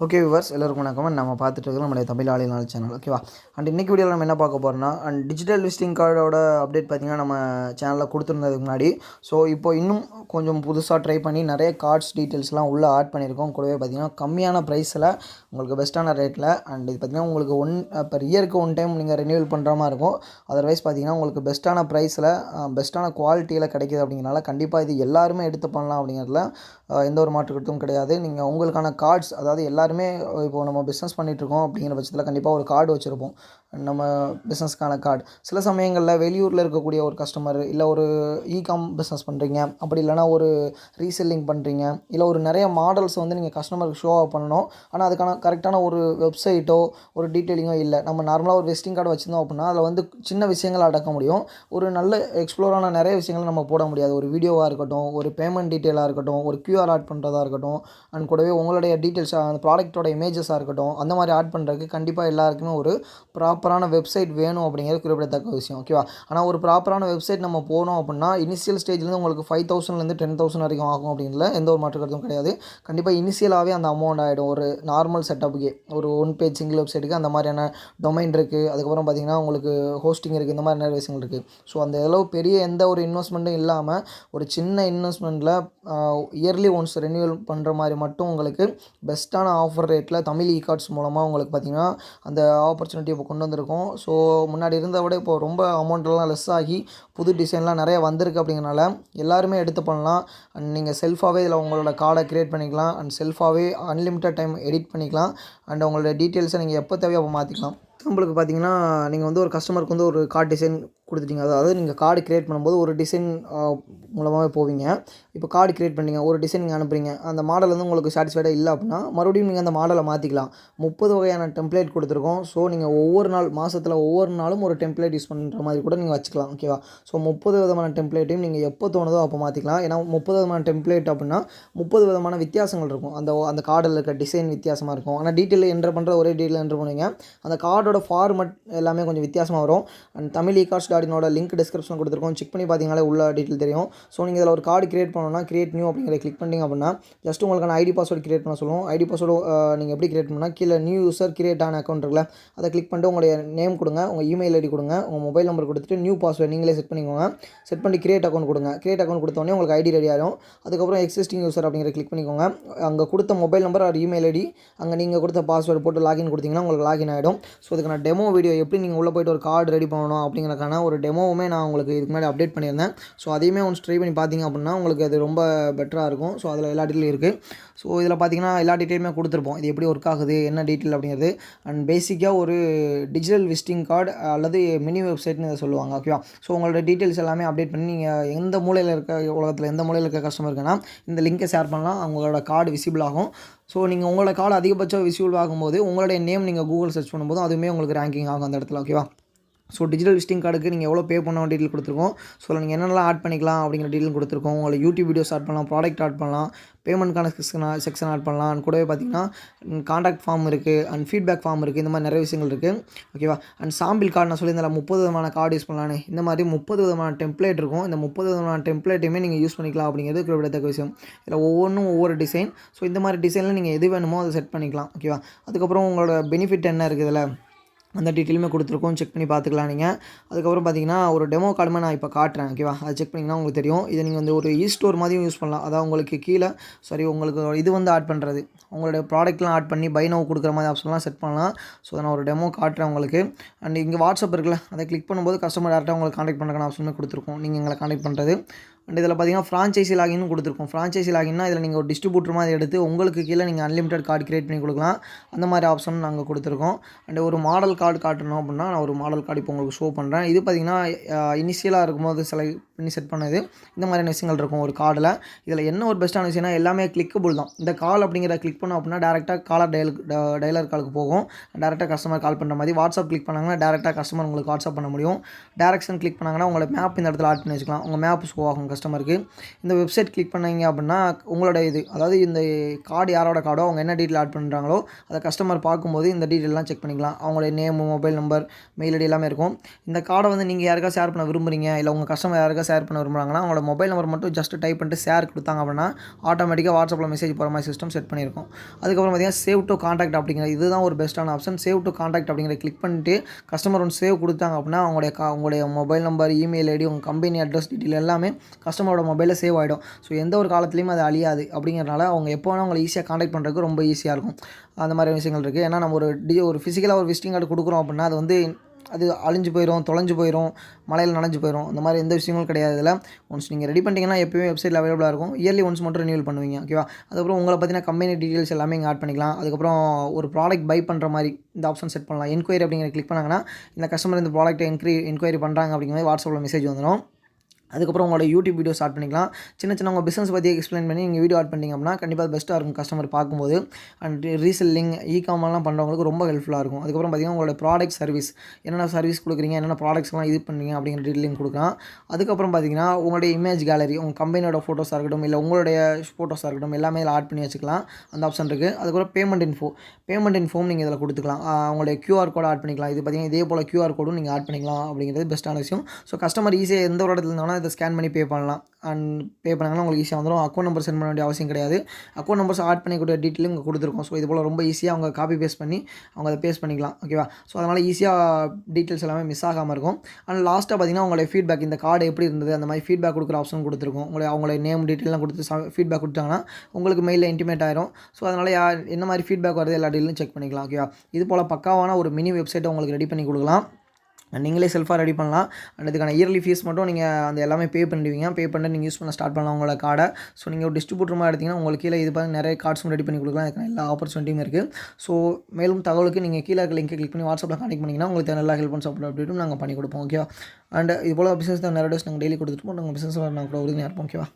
Okay viewers எல்லாருக்கும் வணக்கம். நம்ம பார்த்துட்டு இருக்கிறோம் நம்மளுடைய தமிழாளினால் சேனல். ஓகேவா? அண்ட் இன்றைக்கி வீடியோவில் நம்ம என்ன பார்க்க போகிறோம்னா, அண்ட் டிஜிட்டல் விசிட்டிங் கார்டோட அப்டேட் பார்த்திங்கன்னா நம்ம சேனலில் கொடுத்துருந்ததுக்கு முன்னாடி. ஸோ இப்போ இன்னும் கொஞ்சம் புதுசாக ட்ரை பண்ணி நிறைய கார்ட்ஸ் டீட்டெயில்ஸ்லாம் உள்ளே ஆட் பண்ணியிருக்கோம். கூடவே பார்த்திங்கன்னா கம்மியான ப்ரைஸில் உங்களுக்கு பெஸ்ட்டான ரேட்டில். அண்ட் இது பார்த்திங்கன்னா உங்களுக்கு பர் இயருக்கு ஒன் டைம் நீங்கள் ரெனியூவல் பண்ணுற மாதிரி இருக்கும். அதர்வைஸ் பார்த்திங்கன்னா உங்களுக்கு பெஸ்ட்டான ப்ரைஸில் பெஸ்ட்டான குவாலிட்டியில் கிடைக்கிது. அப்படிங்கிறனால கண்டிப்பாக இது எல்லாருமே எடுத்து பண்ணலாம். அப்படிங்கிறதுல எந்த ஒரு மாற்று கருத்தும் கிடையாது. நீங்கள் உங்களுக்கான கார்ட்ஸ், அதாவது எல்லாருமே இப்போது நம்ம பிஸ்னஸ் பண்ணிகிட்ருக்கோம் அப்படிங்கிற பட்சத்தில் கண்டிப்பாக ஒரு கார்டு வச்சுருப்போம், நம்ம பிஸ்னஸ்க்கான கார்டு. சில சமயங்களில் வெளியூரில் இருக்கக்கூடிய ஒரு கஸ்டமர், இல்லை ஒரு இகாம் பிஸ்னஸ் பண்ணுறீங்க, அப்படி இல்லைனா ஒரு ரீசெல்லிங் பண்ணுறீங்க, இல்லை ஒரு நிறைய மாடல்ஸ் வந்து நீங்கள் கஸ்டமருக்கு ஷோ ஆஃப் பண்ணணும். ஆனால் அதுக்கான கரெக்டான ஒரு வெப்சைட்டோ ஒரு டீட்டெயிலிங்கோ இல்லை. நம்ம நார்மலாக ஒரு விசிட்டிங் கார்டு வச்சுருந்தோம் அப்படின்னா அதில் வந்து சின்ன விஷயங்களை அடக்க முடியும். ஒரு நல்ல எக்ஸ்ப்ளோரான நிறைய விஷயங்களை நம்ம போட முடியாது. ஒரு வீடியோவாக இருக்கட்டும், ஒரு பேமெண்ட் டீட்டெயிலாக இருக்கட்டும், ஒரு QR ஆட் பண்ணுறதா இருக்கட்டும், அண்ட் கூடவே உங்களுடைய டீட்டெயில்ஸ், அந்த ப்ராடக்ட்டோட இமேஜஸாக இருக்கட்டும், அந்த மாதிரி ஆட் பண்ணுறதுக்கு கண்டிப்பாக எல்லாருக்குமே ஒரு ப்ராப்பரான வெப்சைட் வேணும் அப்படிங்கிறது குறிப்பிடத்தக்க விஷயம். ஓகேவா? ஆனால் ஒரு ப்ராப்பரான வெப்சைட் நம்ம போனோம் அப்படின்னா இனிஷியல் ஸ்டேஜ்லேருந்து உங்களுக்கு 5,000லேருந்து 10,000 வரைக்கும் ஆகும். அப்படிங்கிறதுல எந்த ஒரு மாற்று கருத்தும் கிடையாது. கண்டிப்பாக இனிஷியலாகவே அந்த அமௌண்ட் ஆகிடும். ஒரு நார்மல் செட்டப்புக்கே ஒரு ஒன் பேஜ் சிங்கிள் வெப்சைட்டுக்கு அந்த மாதிரியான டொமைன் இருக்குது. அதுக்கப்புறம் பார்த்திங்கன்னா உங்களுக்கு ஹோஸ்டிங் இருக்குது. இந்த மாதிரி நிறைய விஷயங்கள் இருக்குது. ஸோ அந்த அளவு பெரிய எந்த ஒரு இன்வெஸ்ட்மெண்ட்டும் இல்லாமல் ஒரு சின்ன இன்வெஸ்ட்மெண்ட்டில் இயர்லி ஒன்ஸ் ரெனியூவல் பண்ணுற மாதிரி மட்டும் உங்களுக்கு பெஸ்ட்டான ஆஃபர் ரேட்டில் தமிழ் கார்ட்ஸ் மூலமாக உங்களுக்கு பார்த்திங்கன்னா அந்த ஆப்பர்ச்சுனிட்டி இப்போ கொண்டு வந்திருக்கோம். ஸோ முன்னாடி இருந்ததை விட இப்போ ரொம்ப அமௌண்ட்டெல்லாம் லெஸ் ஆகி புது டிசைன்லாம் நிறைய வந்திருக்கு. அப்படிங்கிறனால எல்லாருமே எடுத்து பண்ணலாம். அண்ட் நீங்கள் செல்ஃபாகவே இதில் உங்களோட கார்டை க்ரியேட் பண்ணிக்கலாம். அண்ட் செல்ஃபாகவே அன்லிமிட்டட் டைம் எடிட் பண்ணிக்கலாம். அண்ட் உங்களோட டீட்டெயில்ஸை நீங்கள் எப்போ தேவையோ அப்போ மாற்றிக்கலாம். உங்களுக்கு பார்த்திங்கன்னா நீங்கள் வந்து ஒரு கஸ்டமருக்கு வந்து ஒரு கார்டு டிசைன் கொடுத்துட்டீங்க. அதாவது நீங்கள் கார்டு க்ரியேட் பண்ணும்போது ஒரு டிசைன் மூலமாகவே போவீங்க. இப்போ கார்டு க்ரியேட் பண்ணிங்க, ஒரு டிசைன் நீங்கள் அனுப்புறீங்க, அந்த மாடல் வந்து உங்களுக்கு சாட்டிஸ்ஃபைடாக இல்லை அப்படின்னா மறுபடியும் நீங்கள் அந்த மாடலை மாற்றிக்கலாம். 30 வகையான டெம்ப்ளேட் கொடுத்துருக்கோம். ஸோ நீங்கள் ஒவ்வொரு நாள் மாதத்தில் ஒவ்வொரு நாளும் ஒரு டெம்ப்ளேட் யூஸ் பண்ணுற மாதிரி கூட நீங்கள் வச்சுக்கலாம். ஓகேவா? ஸோ 30 விதமான டெம்ப்ளேட்டையும் நீங்கள் எப்போ தோணுதோ அப்போ மாற்றிக்கலாம். ஏன்னா 30 விதமான டெம்ப்ளேட் அப்படின்னா 30 விதமான வித்தியாசங்கள் இருக்கும். அந்த கார்டில் இருக்க டிசைன் வித்தியாசமாக இருக்கும். ஆனால் டீட்டெயில் என்ட்ரு பண்ணுற ஒரே டீட்டெயில் என்ட்ரு பண்ணுவீங்க. அந்த கார்டோட ஃபார்மட் எல்லாமே கொஞ்சம் வித்தியாசமாக வரும். அண்ட் தமிழ் கார்ட்ஸ்.inோட லிங்க் டிஸ்கிரிப்ஷன் கொடுத்துருக்கோம். செக் பண்ணி பார்த்தீங்கனாலே உள்ள டீட்டெயில் தெரியும். ஸோ நீங்கள் இதில் ஒரு கார்டு கிரியேட் பண்ணணும்னா கிரியேட் நியூ அப்படிங்கிற கிளிக் பண்ணிங்க அப்படின்னா ஜஸ்ட் உங்களுக்கான ஐடி பாஸ்வேர்டு கிரியேட் பண்ண சொல்லுவோம். ஐடி பாஸ்வேர்டு நீங்கள் எப்படி கிரியேட் பண்ணால் கீழே நியூ யூசர் கிரியேட் ஆன அக்கௌண்ட் இருக்குல்ல, அதை கிளிக் பண்ணிட்டு உங்களுடைய நேம் கொடுங்க, உங்கள் இமெயில் ஐடி கொடுங்க, உங்கள் மொபைல் நம்பர் கொடுத்துட்டு நியூ பாஸ்வேர்டு நீங்களே செட் பண்ணிக்கோங்க. செட் பண்ணி கிரியேட் அக்கௌண்ட் கொடுங்க. கிரியேட் அக்கௌண்ட் கொடுத்தோடனே உங்களுக்கு ஐடி ரெடி ஆகும். அதுக்கப்புறம் எக்ஸிஸ்டிங் யூசர் அப்படிங்கிற கிளிக் பண்ணிக்கோங்க. அங்கே கொடுத்த மொபைல் நம்பர் ஒரு இமெயில் ஐடி, அங்கே நீங்கள் கொடுத்த பாஸ்வேர்டு போட்டு லாகின் கொடுத்தீங்கன்னா உங்களுக்கு லாகின் ஆகிடும். ஸோ இதுக்கான டெமோ வீடியோ எப்படி நீங்கள் உள்ளே போய்ட்டு ஒரு கார்டு ரெடி பண்ணணும் அப்படிங்கிறக்கான ஒரு டெமோவுமே நான் உங்களுக்கு இதுக்கு முன்னாடி அப்டேட் பண்ணியிருந்தேன். ஸோ அதையுமே ஒன்ஸ் ட்ரை பண்ணி பார்த்தீங்க அப்படின்னா உங்களுக்கு அது ரொம்ப பெட்டராக இருக்கும். ஸோ அதில் எல்லா டீட்டெயிலும் இருக்குது. ஸோ இதில் பார்த்தீங்கன்னா எல்லா டீட்டெயிலுமே கொடுத்துருப்போம். இது எப்படி ஒர்க் ஆகுது, என்ன டீட்டெயில் அப்படிங்கிறது. அண்ட் பேசிக்காக ஒரு டிஜிட்டல் விசிட்டிங் கார்டு அல்லது மினி வெப்சைட்னு இதை சொல்லுவாங்க. ஓகேவா? ஸோ உங்களோட டீட்டெயில்ஸ் எல்லாமே அப்டேட் பண்ணி நீங்கள் எந்த மூலையில் இருக்க உலகத்தில் எந்த மூலையில் இருக்க கஸ்டமர் இருக்குன்னா இந்த லிங்கை ஷேர் பண்ணலாம். அவங்களோட கார்டு விசிபிள் ஆகும். ஸோ நீங்கள் உங்களோட கார்டு அதிகபட்சம் விசிபிள் ஆகும்போது உங்களுடைய நேம் நீங்கள் கூகுள் சர்ச் பண்ணும்போது அதுவுமே உங்களுக்கு ரேங்கிங் ஆகும் அந்த இடத்துல. ஓகேவா? ஸோ டிஜிட்டல் விசிட்டிங் கார்டுக்கு நீங்கள் எவ்வளோ பே பண்ண டீட்டெயில் கொடுத்துருக்கோம். ஸோ நீங்கள் என்னென்னலாம் ஆட் பண்ணிக்கலாம் அப்படிங்கிற டீட்டெயில் கொடுத்துருக்கோம். உங்களை யூடியூப் வீடியோஸ் ஆட் பண்ணலாம், ப்ராடக்ட் ஆட் பண்ணலாம், பேமெண்ட்கான செக்ஷன் ஆட் பண்ணலாம். அண்ட் கூடவே பார்த்திங்கன்னா காண்டாக்ட் ஃபார்ம் இருக்குது, அண்ட் ஃபீட்பேக் ஃபார்ம் இருக்குது. இந்த மாதிரி நிறைய விஷயங்கள் இருக்குது. ஓகேவா? அண்ட் சாம்பிள் கார்டு நான் சொல்லியிருந்தேன் 30 விதமான கார்டு யூஸ் பண்ணலான்னு. இந்த மாதிரி 30 விதமான டெம்ப்ளேட் இருக்கும். இந்த 30 விதமான டெம்ப்ளேட்டையுமே நீங்கள் யூஸ் பண்ணிக்கலாம் அப்படிங்கிறது குறிப்பிடத்தக்க விஷயம். இதில் ஒவ்வொன்றும் ஒவ்வொரு டிசைன். ஸோ இந்த மாதிரி டிசைனில் நீங்கள் எது வேணுமோ அதை செட் பண்ணிக்கலாம். ஓகேவா? அதுக்கப்புறம் உங்களோட பெனிஃபிட் என்ன இருக்குது இதில் அந்த டீட்டெயிலுமே கொடுத்துருக்கோம். செக் பண்ணி பார்த்துக்கலாம் நீங்கள். அதுக்கப்புறம் பார்த்தீங்கன்னா ஒரு டெமோ கார்டுமே நான் இப்போ காட்டுறேன். ஓகேவா? அதை செக் பண்ணிங்கன்னா உங்களுக்கு தெரியும். இதை நீங்கள் வந்து ஒரு ஸ்டோர் மாதிரியும் யூஸ் பண்ணலாம். அதாவது உங்களுக்கு கீழே உங்களுக்கு இது வந்து ஆட் பண்ணுறது, உங்களுடைய ப்ராடக்ட்லாம் ஆட் பண்ணி பை நவ் கொடுக்குற மாதிரி ஆப்ஷன்லாம் செட் பண்ணலாம். ஸோ அதை நான் ஒரு டெமோ காட்டுறேன் உங்களுக்கு. அண்ட் இங்கே வாட்ஸ்அப் இருக்குல்ல, அதை கிளிக் பண்ணும்போது கஸ்டமர் டேரெக்டாக உங்களுக்கு கான்டாக்ட் பண்ணுறதுக்கான ஆப்ஷனுமே கொடுத்துருக்கோம். நீங்கள் எங்களை கான்டாக்ட் பண்ணுறது. அண்ட் இதில் பார்த்தீங்கன்னா ஃப்ரான்ச்சைசி லாகின்னு கொடுத்துருக்கோம். ஃப்ரான்ச்சைசி லாகின்னா இதில் நீங்கள் ஒரு டிஸ்ட்ரிபியூட்டர் மாதிரி எடுத்து உங்களுக்கு கீழே நீங்கள் அன்லிமிட்டட் கார்டு கிரியேட் பண்ணி கொடுக்கலாம். அந்த மாதிரி ஆப்ஷன் நாங்கள் கொடுத்துருக்கோம். அண்ட் ஒரு மாடல் கார்டு காட்டணும் அப்படின்னா நான் ஒரு மாடல் கார்டு இப்போ உங்களுக்கு ஷோ பண்ணுறேன். இது பார்த்திங்கன்னா இனிஷியலாக இருக்கும்போது செலக்ட் பண்ணி செட் பண்ணது. இந்த மாதிரியான விஷயங்கள் இருக்கும் ஒரு கார்டில். இதில் என்ன ஒரு பெஸ்ட்டான விஷயம்னா எல்லாமே கிளிக்கபுள் தான். இந்த கால் அப்படிங்கிற கிளிக் பண்ணோம் அப்படின்னா டேரெக்டாக காலர் டயலர் காலுக்கு போகும். டேரெக்டாக கஸ்டமர் கால் பண்ணுற மாதிரி. வாட்ஸ்அப் கிளிக் பண்ணாங்கன்னா டேரெக்டாக கஸ்டமர் உங்களுக்கு வாட்ஸ்அப் பண்ண முடியும். டேரக்ஷன் கிளிக் பண்ணாங்கன்னா உங்களை மேப் இந்த இடத்துல ஆட் பண்ணி வச்சுக்கலாம். உங்கள் மேப் ஷோ ஆகும் கஸ்டமருக்கு. இந்த வெப்சைட் கிளிக் பண்ணீங்க அப்படின்னா உங்களோட இது அதாவது இந்த கார்டு யாரோட கார்டோ அவங்க என்ன டீட்டெயில் ஆட் பண்ணுறாங்களோ அதை கஸ்டமர் பார்க்கும்போது இந்த டீட்டெயிலாம் செக் பண்ணிக்கலாம். அவங்களுடைய name, mobile number, mail ID எல்லாமே இருக்கும். இந்த கார்டை வந்து நீங்கள் யாருக்கா ஷேர் பண்ண விரும்புறீங்க, இல்லை உங்கள் கஸ்டமர் யாருக்கா ஷேர் பண்ண விரும்புறாங்கன்னா அவங்களோட மொபைல் நம்பர் மட்டும் ஜஸ்ட் டைப் பண்ணிட்டு ஷேர் கொடுத்தாங்க அப்படின்னா ஆட்டோமேட்டிக்காக வாட்ஸ்அப்பில் மெசேஜ் போகிற மாதிரி சிஸ்டம் செட் பண்ணியிருக்கும். அதுக்கப்புறம் பார்த்தீங்கன்னா சேவ் டு கான்டாக்ட் அப்படிங்கிற இதுதான் ஒரு பெஸ்ட்டான ஆப்ஷன். சேவ் டு கான்டாக்ட் அப்படிங்கிற கிளிக் பண்ணிட்டு கஸ்டமர் ஒன்று சேவ் கொடுத்தாங்க அப்படின்னா உங்களுடைய மொபைல் நம்பர், இமெயில் ஐடி, உங்கள் கம்பெனி அட்ரஸ் டீட்டெயில் எல்லாமே கஸ்டமரோட மொபைலில் சேவ் ஆகிடும். ஸோ எந்த ஒரு காலத்துலேயும் அது அழியாது. அப்படிங்கிறனால அவங்க எப்போ வேணால் உங்களை ஈஸியாக கான்டாக்ட் பண்ணுறதுக்கு ரொம்ப ஈஸியாக இருக்கும். அந்த மாதிரி விஷயங்கள் இருக்குது. ஏன்னா நம்ம ஒரு ஃபிசிக்கலாக ஒரு விசிட்டிங் கார்டு கொடுக்குறோம் அப்படின்னா அது அழிஞ்சு போயிடும், தொலைஞ்சு போயிடும், மழையில் நனைஞ்சு போயிடும். இந்த மாதிரி எந்த விஷயங்களும் கிடையாது. இதில் ஒன்ஸ் நீங்கள் ரெடி பண்ணிட்டீங்கன்னா எப்போயுமே வெப்சைட்டில் அவைலபிளாக இருக்கும். இயர்லி ஒன்ஸ் மட்டும் ரினியூவல் பண்ணுவீங்க. ஓகேவா? அதுக்கப்புறம் உங்களை பற்றின கம்பெனி டீட்டெயில்ஸ் எல்லாமே இங்கே ஆட் பண்ணிக்கலாம். அதுக்கப்புறம் ஒரு ப்ராடக்ட் பை பண்ணுற மாதிரி இந்த ஆப்ஷன் செட் பண்ணலாம். என்கொயரி அப்படிங்கிற கிளிக் பண்ணாங்கன்னா இந்த கஸ்டமர் இந்த ப்ராடக்ட்டை என்கொயரி பண்ணுறாங்க அப்படிங்கிற மாதிரி வாட்ஸ்அப்பில் மெசேஜ் வந்துடும். அதுக்கப்புறம் உங்களோட யூடியூப் வீடியோ ஸ்டார்ட் பண்ணிக்கலாம். சின்ன உங்கள் பிஸ்னஸ் பற்றி எக்ஸ்பிளைன் பண்ணி நீங்கள் வீடியோ ஆட் பண்ணிங்க அப்படின்னா கண்டிப்பாக பெஸ்ட்டாக இருக்கும் கஸ்டமர் பார்க்கும்போது. அண்ட் ரீசெல்லிங், காமர்லாம் பண்ணுறவங்களுக்கு ரொம்ப ஹெல்ப்ஃபுல்லாக இருக்கும். அதுக்கப்புறம் பார்த்தீங்கன்னா உங்களோட ப்ராடக்ட் சர்வீஸ், என்னென்ன சர்வீஸ் கொடுக்குறீங்க, என்னென்ன ப்ராடக்ட்ஸ்லாம் இது பண்ணுறீங்க அப்படிங்கிற டீட்டெயிலிங் கொடுக்கலாம். அதுக்கப்புறம் பார்த்தீங்கன்னா உங்களுடைய இமேஜ் கேலரி, உங்கள் கம்பெனியோட ஃபோட்டோஸாக இருக்கட்டும், இல்லை உங்களுடைய ஃபோட்டோஸாக இருக்கட்டும், எல்லாமே இதில் ஆட் பண்ணி வச்சுக்கலாம். அந்த ஆப்ஷன் இருக்குது. அதுக்கப்புறம் பேமெண்ட் இன்ஃபோம் நீங்கள் இதில் கொடுத்துக்கலாம். உங்களுடைய QR கோட் ஆட் பண்ணிக்கலாம். இது பார்த்தீங்கன்னா இதே போல் QR கோடும் நீங்கள் ஆட் பண்ணிக்கலாம் அப்படிங்கிறது பெஸ்ட்டான விஷயம். ஸோ கஸ்டமர் ஈஸியாக எந்த ஒரு இடத்துல இருந்தாலும் இதை ஸ்கேன் பண்ணி பே பண்ணலாம். அண்ட் பே பண்ணாங்கன்னா உங்களுக்கு ஈஸியாக வந்துடும். அக்கௌண்ட் நம்பர் சென்ட் பண்ண வேண்டிய அவசியம் கிடையாது. அக்கௌண்ட் நம்பர்ஸ் ஆட் பண்ணிக்கூடிய டீட்டெயிலும் இங்கே கொடுத்துருக்கோம். ஸோ இது போல் ரொம்ப ஈஸியாக அவங்க காப்பி பேஸ்ட் பண்ணி அவங்க அதை பேஸ்ட் பண்ணிக்கலாம். ஓகேவா? ஸோ அதனால் ஈஸியாக டீட்டெயில்ஸ் எல்லாமே மிஸ் ஆகாமல் இருக்கும். அண்ட் லாஸ்ட்டாக பார்த்தீங்கன்னா உங்களுடைய ஃபீட்பேக், இந்த கார்டு எப்படி இருந்தது அந்த மாதிரி ஃபீட்பேக் கொடுக்குற ஆப்ஷன் கொடுத்துருக்கோம். அவங்களுடைய நேம் டீட்டெயிலாம் கொடுத்து ஃபீட்பேக் கொடுத்தாங்கன்னா உங்களுக்கு மெயிலில் இன்டிமேட் ஆயிரும். ஸோ அதனால் என்ன மாதிரி ஃபீட்பேக் வருது எல்லா டீட்டெயிலும் செக் பண்ணிக்கலாம். ஓகேவா? இது போல் பக்காவான ஒரு மினி வெப்சைட்டை உங்களுக்கு ரெடி பண்ணி கொடுக்கலாம். நீங்களே செல்ஃபாக ரெடி பண்ணலாம். அண்ட் இதுக்கான இயர்லி ஃபீஸ் மட்டும் நீங்கள் அந்த எல்லாமே பே பண்ணிடுவீங்க. பே பண்ணிட்டு நீங்கள் யூஸ் பண்ண ஸ்டார்ட் பண்ணலாம் உங்களோட கார்டை. ஸோ நீங்கள் ஒரு டிஸ்ட்ரிபியூட்டர் எடுத்திங்கன்னா உங்களுக்கு கீழே இது பாருங்க நிறைய கார்ட்ஸும் ரெடி பண்ணி கொடுக்கலாம். அதுக்கான எல்லா ஆப்பர்ச்சுனிட்டியும் இருக்குது. ஸோ மேலும் தகவலுக்கு நீங்கள் கீழே இருக்க லிங்கை கிளிக் பண்ணி வாட்ஸ்அப்பில் கான்டெக்ட் பண்ணிங்கன்னா உங்களுக்கு நல்லா ஹெல்ப் அண்ட் சப்போர்ட் அப்டேட்டும் நாங்கள் பண்ணி கொடுப்போம். ஓகேவா? அண்ட் இது போல் பிஸ்னஸ் தான் நிறைய டேஸ் நாங்கள் டெய்லி கொடுத்துட்டு உங்கள் பிஸ்னஸ் நாங்கள் கூட உறுதியாக இருப்போம். ஓகேவா?